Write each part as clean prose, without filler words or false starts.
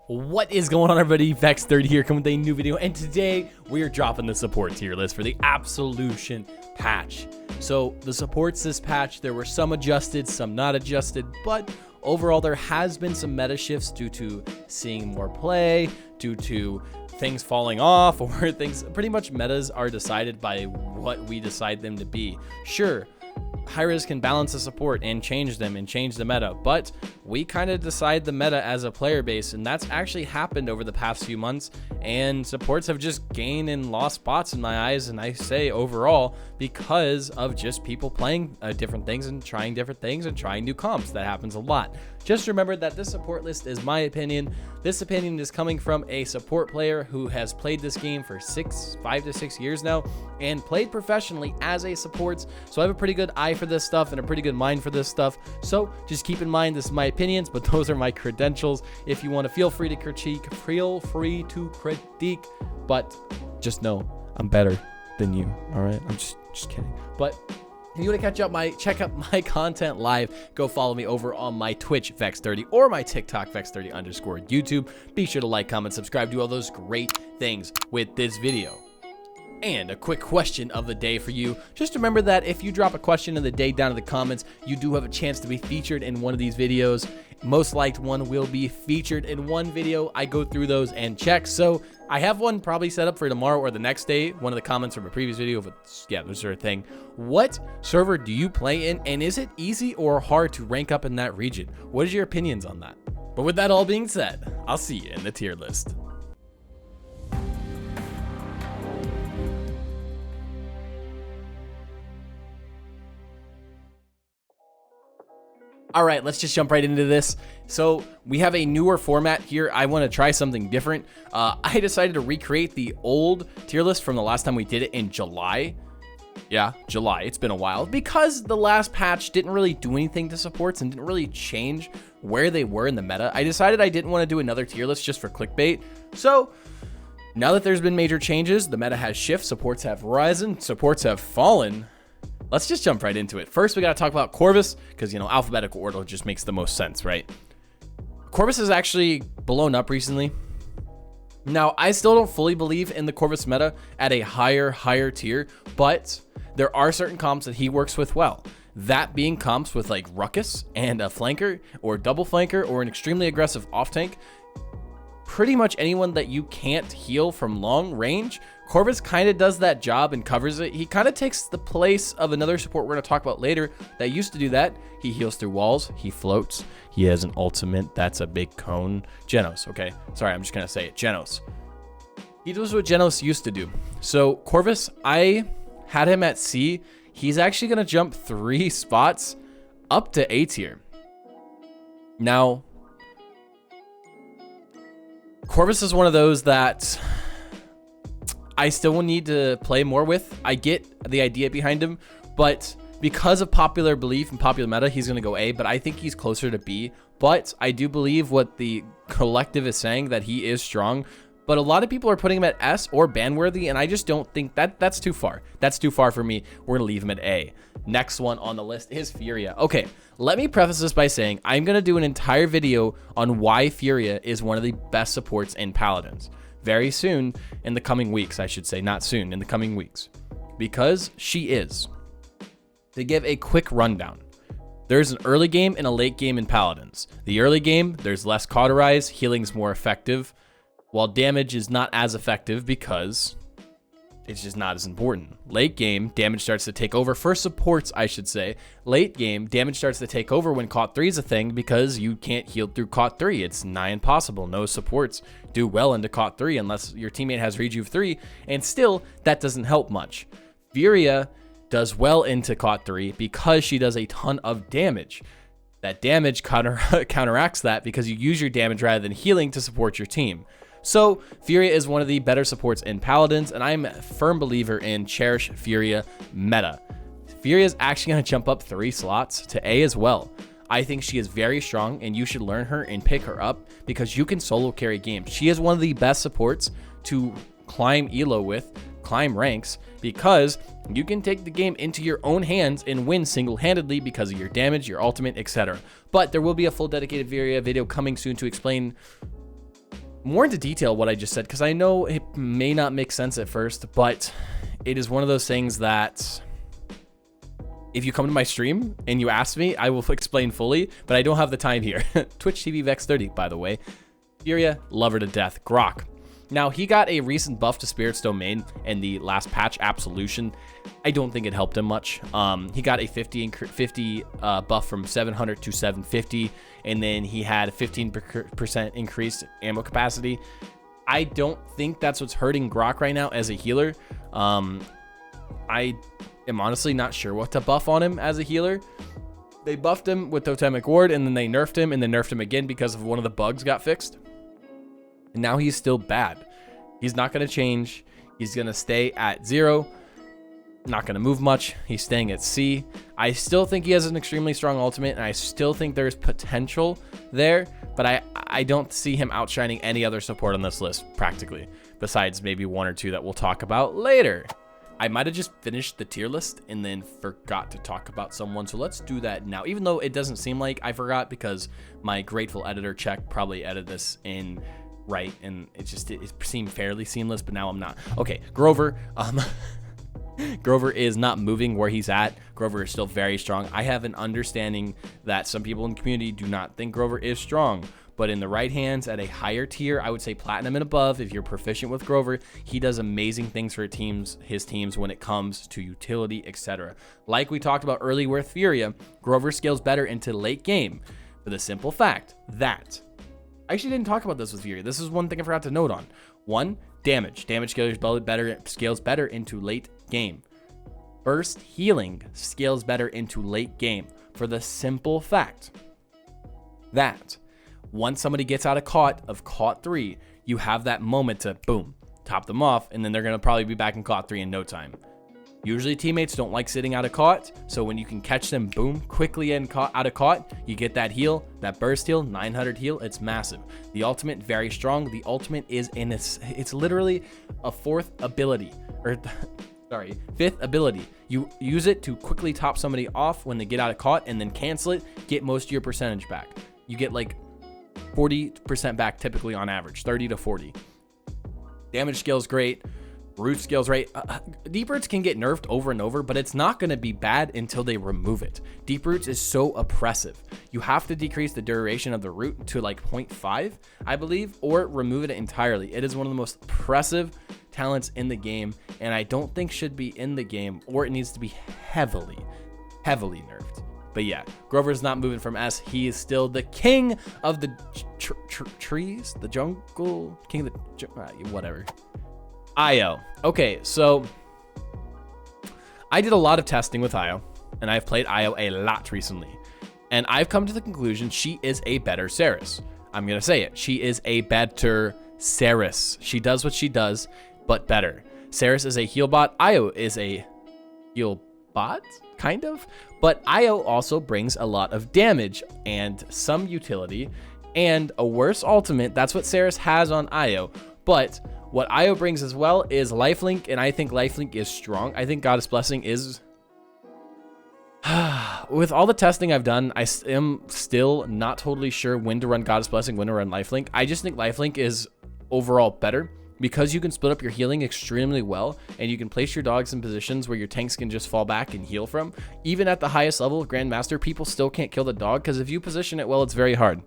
What is going on, everybody? Vex30 here, coming with a new video, and today we are dropping the support tier list for the Absolution patch. So the supports this patch, there were some adjusted, some not adjusted, but overall there has been some meta shifts due to seeing more play, due to things falling off, or things. Pretty much metas are decided by what we decide them to be. Sure, hi-rez can balance the support and change them and change the meta, but we kind of decide the meta as a player base, and that's actually happened over the past few months, and supports have just gained and lost spots in my eyes, and I say overall because of just people playing different things and trying new comps. That happens a lot. Just remember that this support list is my opinion. This opinion is coming from a support player who has played this game for 5 to 6 years now and played professionally as a support. So I have a pretty good eye for this stuff and a pretty good mind for this stuff. So just keep in mind, this is my opinions, but those are my credentials. If you want to, feel free to critique, but just know I'm better than you. All right, I'm just kidding. But if you want to check out my content live, go follow me over on my Twitch, Vex30, or my TikTok, Vex30_ YouTube. Be sure to like, comment, subscribe, do all those great things with this video. And a quick question of the day for you. Just remember that if you drop a question of the day down in the comments, you do have a chance to be featured in one of these videos. Most liked one will be featured in one video. I go through those and check. So I have one probably set up for tomorrow or the next day. One of the comments from a previous video, but yeah, this sort of thing. What server do you play in? And is it easy or hard to rank up in that region? What is your opinions on that? But with that all being said, I'll see you in the tier list. All right, let's just jump right into this. So we have a newer format here. I want to try something different. I decided to recreate the old tier list from the last time we did it in July. Yeah, July. It's been a while because the last patch didn't really do anything to supports and didn't really change where they were in the meta. I decided I didn't want to do another tier list just for clickbait. So now that there's been major changes, the meta has shifted, supports have risen, supports have fallen. Let's just jump right into it. First, we got to talk about Corvus because, you know, alphabetical order just makes the most sense, right? Corvus has actually blown up recently. Now, I still don't fully believe in the Corvus meta at a higher tier, but there are certain comps that he works with well. That being comps with like Ruckus and a flanker or double flanker or an extremely aggressive off tank. Pretty much anyone that you can't heal from long range, Corvus kind of does that job and covers it. He kind of takes the place of another support we're going to talk about later that used to do that. He heals through walls, he floats, he has an ultimate that's a big cone. Genos, okay? Sorry, I'm just going to say it. Genos. He does what Genos used to do. So Corvus, I had him at C. He's actually going to jump 3 spots up to A tier. Now, Corvus is one of those that I still will need to play more with. I get the idea behind him, but because of popular belief and popular meta, he's going to go A, but I think he's closer to B. But I do believe what the collective is saying, that he is strong, but a lot of people are putting him at S or ban-worthy, and I just don't think that's too far. That's too far for me. We're going to leave him at A. Next one on the list is Furia. Okay, let me preface this by saying I'm going to do an entire video on why Furia is one of the best supports in Paladins. Very soon, in the coming weeks, I should say. Not soon, in the coming weeks. Because she is. To give a quick rundown, there's an early game and a late game in Paladins. The early game, there's less cauterize, healing's more effective, while damage is not as effective because it's just not as important. Late game, damage starts to take over. For supports, I should say. Late game, damage starts to take over when Caught 3 is a thing because you can't heal through Caught 3. It's nigh impossible. No supports do well into Caught 3 unless your teammate has Rejuve 3, and still, that doesn't help much. Furia does well into Caught 3 because she does a ton of damage. That damage counteracts that because you use your damage rather than healing to support your team. So Furia is one of the better supports in Paladins, and I'm a firm believer in Cherish Furia meta. Furia is actually going to jump up 3 slots to A as well. I think she is very strong, and you should learn her and pick her up because you can solo carry games. She is one of the best supports to climb elo with, climb ranks, because you can take the game into your own hands and win single-handedly because of your damage, your ultimate, etc. But there will be a full dedicated Furia video coming soon to explain more into detail what I just said, because I know it may not make sense at first, but it is one of those things that if you come to my stream and you ask me, I will explain fully, but I don't have the time here. Twitch TV Vex30, by the way. Furia, love her to death. Grok. Now, he got a recent buff to Spirit's Domain in the last patch, Absolution. I don't think it helped him much. He got a 50 buff from 700 to 750, and then he had a 15% increased ammo capacity. I don't think that's what's hurting Grok right now as a healer. I am honestly not sure what to buff on him as a healer. They buffed him with Totemic Ward, and then they nerfed him, and then nerfed him again because of one of the bugs got fixed. And now he's still bad. He's not going to change. He's going to stay at 0. Not going to move much. He's staying at C. I still think he has an extremely strong ultimate, and I still think there's potential there, but I don't see him outshining any other support on this list, practically, besides maybe one or two that we'll talk about later. I might have just finished the tier list and then forgot to talk about someone, so let's do that now, even though it doesn't seem like I forgot because my grateful editor check probably edited this in right, and it seemed fairly seamless, but now I'm not. Okay, Grover. Grover is not moving where he's at. Grover is still very strong. I have an understanding that some people in the community do not think Grover is strong, but in the right hands at a higher tier, I would say platinum and above, if you're proficient with Grover, he does amazing things for his teams when it comes to utility, etc. Like we talked about earlier with Furia, Grover scales better into late game for the simple fact that I actually didn't talk about this with Furia. This is one thing I forgot to note on. 1, damage. Damage scales better into late game. Burst healing scales better into late game for the simple fact that once somebody gets out of caught 3, you have that moment to boom, top them off, and then they're going to probably be back in caught 3 in no time. Usually teammates don't like sitting out of caught, so when you can catch them, boom, quickly out of caught, you get that heal, that burst heal, 900 heal, it's massive. The ultimate, very strong. The ultimate is it's literally a fifth ability. You use it to quickly top somebody off when they get out of caught, and then cancel it, get most of your percentage back. You get like 40% back typically on average, 30 to 40. Damage scale's great. Root scale's right. Deep Roots can get nerfed over and over, but it's not going to be bad until they remove it. Deep Roots is so oppressive. You have to decrease the duration of the root to like 0.5, I believe, or remove it entirely. It is one of the most oppressive talents in the game, and I don't think should be in the game, or it needs to be heavily nerfed. But yeah, Grover's not moving from S. He is still the king of the trees, the jungle, king of the whatever. Io. Okay, so I did a lot of testing with Io, and I've played Io a lot recently, and I've come to the conclusion she is a better Seris. I'm gonna say it. She is a better Seris. She does what she does, but better. Seris is a heal bot. Io is a heal bot, kind of, but Io also brings a lot of damage and some utility and a worse ultimate. That's what Seris has on Io, but what Io brings as well is lifelink, and I think lifelink is strong. I think Goddess Blessing is... With all the testing I've done, I am still not totally sure when to run Goddess Blessing, when to run lifelink. I just think lifelink is overall better because you can split up your healing extremely well, and you can place your dogs in positions where your tanks can just fall back and heal from. Even at the highest level of Grandmaster, people still can't kill the dog because if you position it well, it's very hard.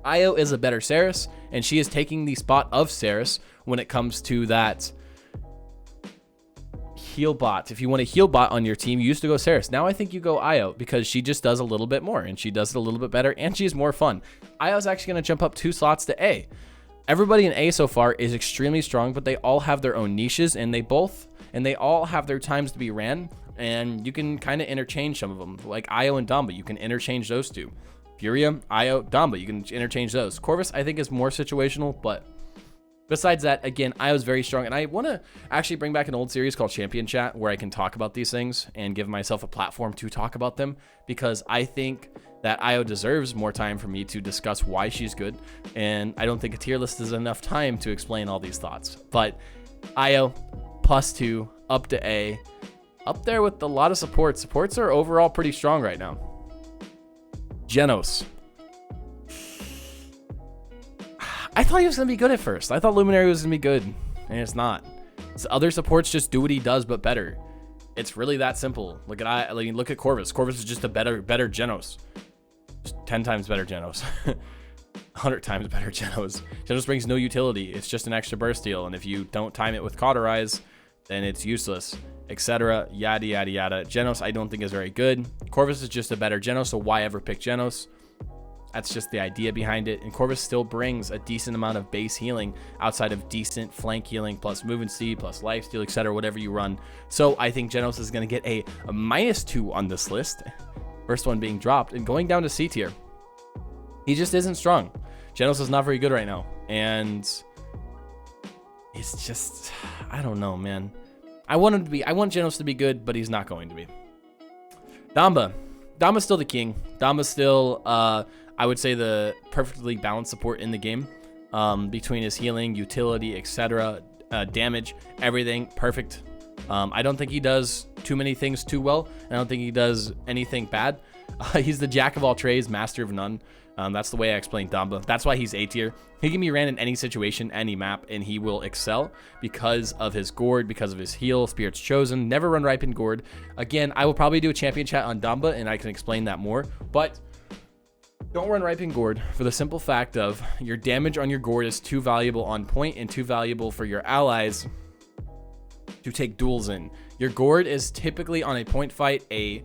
Io is a better Seris, and she is taking the spot of Seris when it comes to that heal bot. If you want a heal bot on your team, you used to go Seris. Now I think you go Io because she just does a little bit more, and she does it a little bit better, and she's more fun. Io's actually going to jump up 2 slots to A. Everybody in A so far is extremely strong, but they all have their own niches, and they all have their times to be ran, and you can kind of interchange some of them. Like Io and Damba, you can interchange those two. Furia, Io, Damba, you can interchange those. Corvus, I think, is more situational, but besides that, again, Io's very strong, and I want to actually bring back an old series called Champion Chat where I can talk about these things and give myself a platform to talk about them, because I think that Io deserves more time for me to discuss why she's good, and I don't think a tier list is enough time to explain all these thoughts. But Io, +2, up to A, up there with a lot of supports. Supports are overall pretty strong right now. Genos. I thought he was going to be good at first. I thought Luminary was going to be good, and it's not. So other supports just do what he does, but better. It's really that simple. Look at Corvus. Corvus is just a better Genos. Just 10 times better Genos. 100 times better Genos. Genos brings no utility. It's just an extra burst deal, and if you don't time it with Cauterize, then it's useless, etc. Yada, yada, yada. Genos, I don't think is very good. Corvus is just a better Genos, so why ever pick Genos? That's just the idea behind it. And Corvus still brings a decent amount of base healing outside of decent flank healing plus movement speed plus lifesteal, etc. Whatever you run. So I think Genos is going to get a -2 on this list. First one being dropped and going down to C tier. He just isn't strong. Genos is not very good right now. And it's just, I don't know, man. I want Genos to be good, but he's not going to be. Damba. Damba's still the king. Damba's still, I would say, the perfectly balanced support in the game, between his healing, utility, etc., damage, everything perfect. I don't think he does too many things too well. I don't think he does anything bad. He's the jack of all trades, master of none. That's the way I explain Damba. That's why he's A tier. He can be ran in any situation, any map, and he will excel because of his gourd, because of his heal, Spirit's Chosen. Never run Ripen Gourd. Again, I will probably do a champion chat on Damba, and I can explain that more. But don't run Ripen Gourd for the simple fact of your damage on your gourd is too valuable on point and too valuable for your allies to take duels in. Your gourd is typically on a point fight a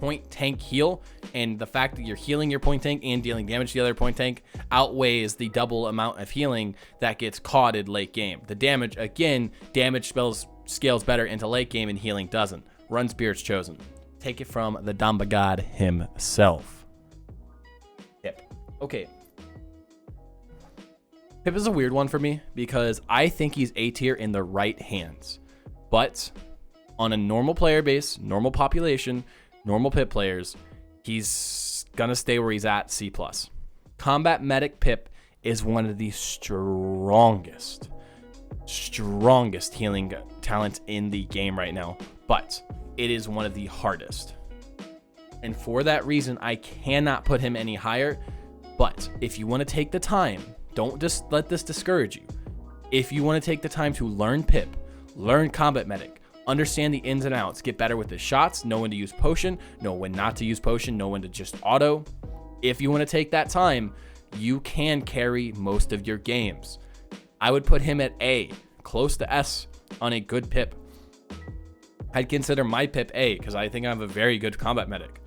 point tank heal, and the fact that you're healing your point tank and dealing damage to the other point tank outweighs the double amount of healing that gets caught late game. The damage, again, damage scales better into late game and healing doesn't. Run Spirit's Chosen. Take it from the Damba God himself. Pip. Okay. Pip is a weird one for me because I think he's A tier in the right hands. But on a normal player base, normal population, normal Pip players, he's gonna stay where he's at, C+. Combat Medic Pip is one of the strongest healing talents in the game right now, but it is one of the hardest. And for that reason, I cannot put him any higher. But if you want to take the time, don't just let this discourage you. If you want to take the time to learn Pip, learn Combat Medic, understand the ins and outs, get better with the shots, know when to use potion, know when not to use potion, know when to just auto. If you want to take that time, you can carry most of your games. I would put him at A, close to S on a good Pip. I'd consider my Pip A because I think I have a very good Combat Medic.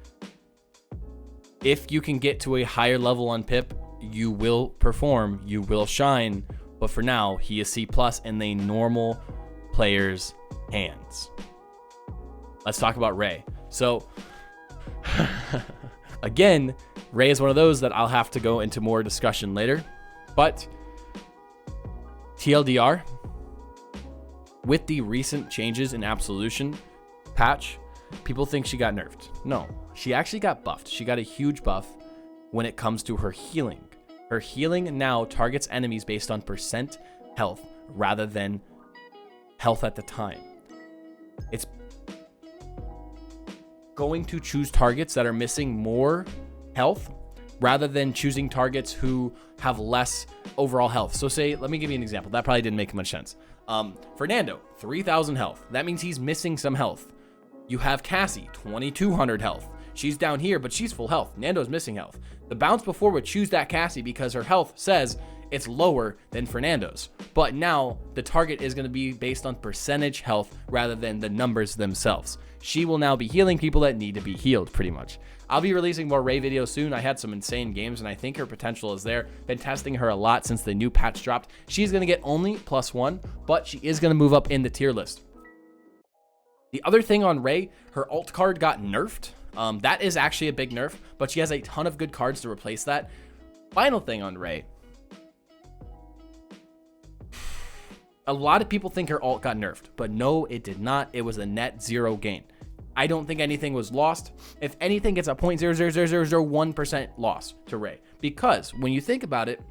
If you can get to a higher level on Pip, you will perform, you will shine. But for now, he is C+ in the normal player's hands. Let's talk about Ray. So again, Ray is one of those that I'll have to go into more discussion later, but TLDR, with the recent changes in Absolution patch, people think she got nerfed. No, she actually got buffed. She got a huge buff when it comes to her healing. Her healing now targets enemies based on percent health rather than health at the time. It's going to choose targets that are missing more health rather than choosing targets who have less overall health. So say, let me give you an example. That probably didn't make much sense. Fernando, 3,000 health. That means he's missing some health. You have Cassie, 2,200 health. She's down here, but she's full health. Nando's missing health. The bounce before would choose that Cassie because her health says it's lower than Fernando's. But now the target is going to be based on percentage health rather than the numbers themselves. She will now be healing people that need to be healed, pretty much. I'll be releasing more Ray videos soon. I had some insane games, and I think her potential is there. Been testing her a lot since the new patch dropped. She's going to get only +1, but she is going to move up in the tier list. The other thing on Ray, her alt card got nerfed. That is actually a big nerf, but she has a ton of good cards to replace that. Final thing on Ray. A lot of people think her alt got nerfed, but no, it did not. It was a net 0 gain. I don't think anything was lost. If anything, it's a 0.00001% loss to Ray. Because when you think about it,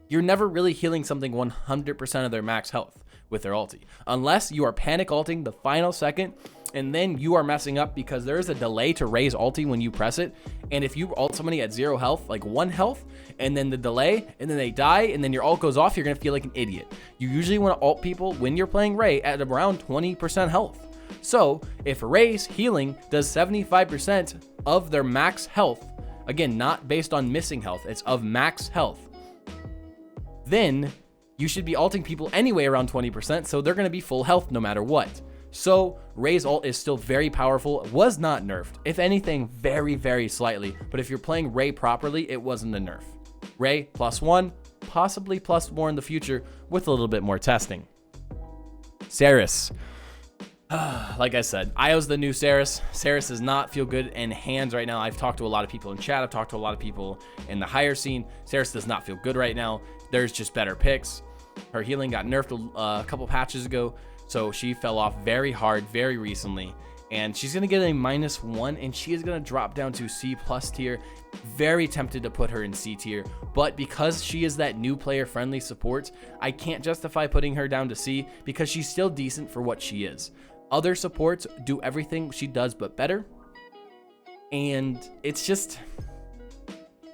you're never really healing something 100% of their max health with their ulti. Unless you are panic ulting the final second And then you are messing up because there is a delay to raise ulti when you press it. And if you ult somebody at 0 health, like 1 health, and then the delay, and then they die, and then your ult goes off, you're going to feel like an idiot. You usually want to ult people when you're playing Rey at around 20% health. So if Rey's healing does 75% of their max health, again, not based on missing health, it's of max health, then you should be ulting people anyway around 20%, so they're going to be full health no matter what. So Rey's ult is still very powerful, was not nerfed. If anything, very, very slightly. But if you're playing Rey properly, it wasn't a nerf. Rey +1, possibly plus more in the future with a little bit more testing. Seris. Like I said, Io's the new Seris. Seris does not feel good in hands right now. I've talked to a lot of people in chat. I've talked to a lot of people in the higher scene. Seris does not feel good right now. There's just better picks. Her healing got nerfed a couple patches ago, so she fell off very hard very recently. And she's going to get a -1, and she is going to drop down to C+ tier. Very tempted to put her in C tier, but because she is that new player friendly support, I can't justify putting her down to C because she's still decent for what she is. Other supports do everything she does but better, and it's just,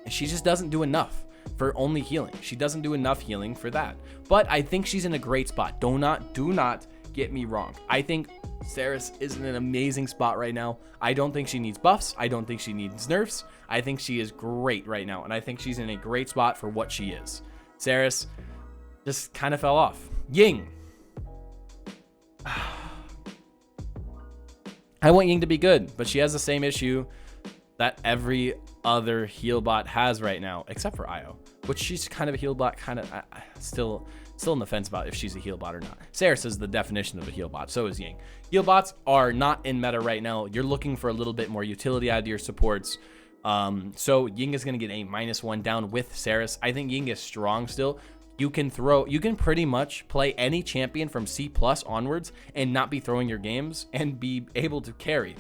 she just doesn't do enough for only healing. She doesn't do enough healing for that, but I think she's in a great spot. Do not get me wrong. I think Seris is in an amazing spot right now. I don't think she needs buffs. I don't think she needs nerfs. I think she is great right now, and I think she's in a great spot for what she is. Seris just kind of fell off. Ying. I want Ying to be good, but she has the same issue that every other heal bot has right now, except for Io, which she's kind of a heal bot, kind of still on the fence about if she's a heal bot or not. Seris is the definition of a heal bot, so is Ying. Heal bots are not in meta right now. You're looking for a little bit more utility out of your supports. So Ying is going to get a -1 down with Seris. I think Ying is strong still. You can pretty much play any champion from C+ onwards and not be throwing your games and be able to carry.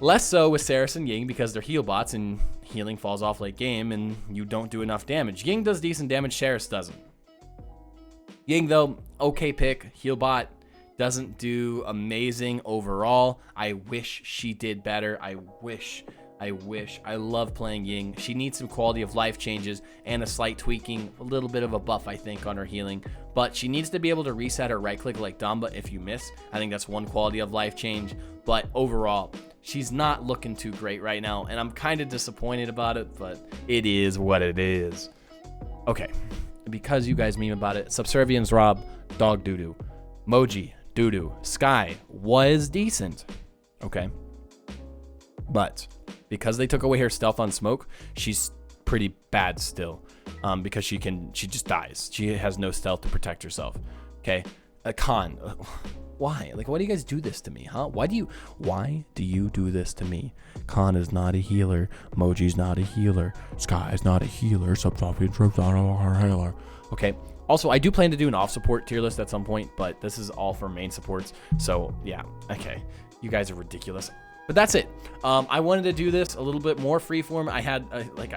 Less so with Seris and Ying because they're heal bots and healing falls off late game and you don't do enough damage. Ying does decent damage, Seris doesn't. Ying though, okay pick, heal bot, doesn't do amazing overall. I wish she did better. I wish. I love playing Ying. She needs some quality of life changes and a slight tweaking, a little bit of a buff, I think, on her healing. But she needs to be able to reset her right click like Damba if you miss. I think that's one quality of life change. But overall, she's not looking too great right now. And I'm kind of disappointed about it, but it is what it is. Okay, because you guys meme about it, Subservience Rob, dog doo-doo. Moji, doo-doo. Sky was decent. Okay. But because they took away her stealth on smoke, she's pretty bad still. Because she just dies. She has no stealth to protect herself. Okay. Khan, why? Like, why do you guys do this to me, huh? Why do you do this to me? Khan is not a healer. Moji's not a healer. Sky is not a healer. Subservience Rob's not a healer. Okay. Also, I do plan to do an off support tier list at some point, but this is all for main supports. So yeah, okay. You guys are ridiculous. But that's it. I wanted to do this a little bit more freeform. I had,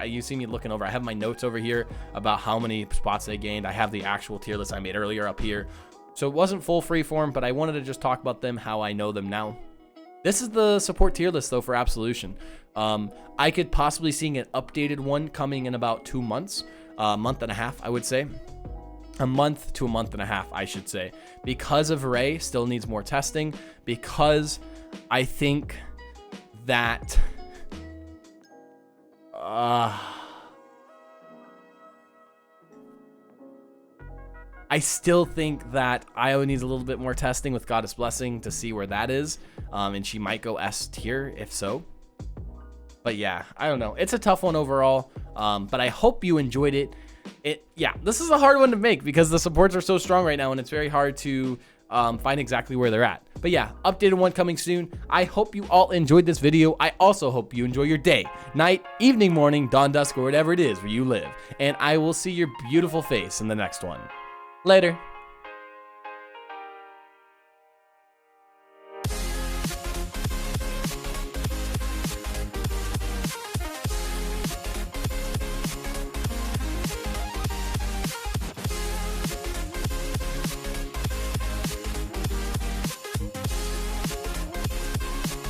you see me looking over. I have my notes over here about how many spots they gained. I have the actual tier list I made earlier up here. So it wasn't full freeform, but I wanted to just talk about them, how I know them now. This is the support tier list, though, for Absolution. I could possibly see an updated one coming in about 2 months, a month and a half, I would say. A month to a month and a half, I should say. Because of Rey, still needs more testing. Because I think that I still think that Io needs a little bit more testing with Goddess Blessing to see where that is, and she might go S tier if so. But yeah, I don't know. It's a tough one overall, but I hope you enjoyed it. Yeah, this is a hard one to make because the supports are so strong right now, and it's very hard to find exactly where they're at. But yeah, updated one coming soon. I hope you all enjoyed this video. I also hope you enjoy your day, night, evening, morning, dawn, dusk, or whatever it is where you live. And I will see your beautiful face in the next one. Later.